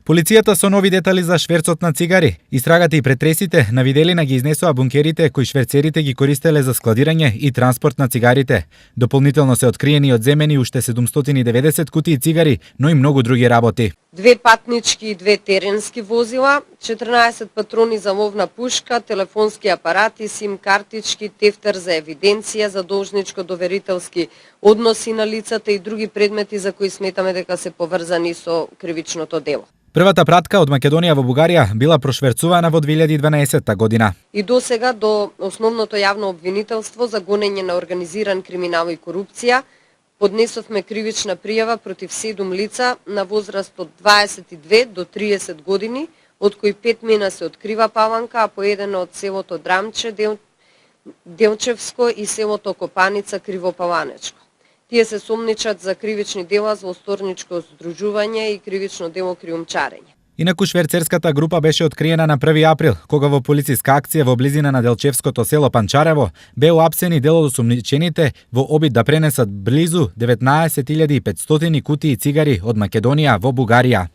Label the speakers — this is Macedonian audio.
Speaker 1: Полицијата со нови детали за шверцот на цигари. Истрагата и претресите на виделина ги изнесоа бункерите кои шверцерите ги користеле за складирање и транспорт на цигарите. Дополнително се откриени и одземени уште 790 кутии цигари, но и многу други работи.
Speaker 2: 2 патнички и 2 теренски возила, 14 патрони за ловна пушка, телефонски апарати, сим картички, тефтер за евиденција, за должничко-доверителски односи на лицата и други предмети за кои сметаме дека се поврзани со кривичното дело.
Speaker 1: Првата пратка од Македонија во Бугарија била прошверцувана во 2012 година.
Speaker 2: И до сега до основното јавно обвинителство за гонење на организиран криминал и корупција поднесовме кривична пријава против 7 лица на возраст од 22 до 30 години, од кои 5 мина се открива Паланка, а по еден од селото Драмче, Делчевско и селото Копаница, Кривопаланечко. Тие се сомничат за кривични дела за осторничко здружување и кривично дело криумчарење.
Speaker 1: Инаку шверцерската група беше откриена на 1 април, кога во полициска акција во близина на Делчевското село Панчарево беа уапсени дел од осумничените во обид да пренесат близу 19.500 кутии цигари од Македонија во Бугарија.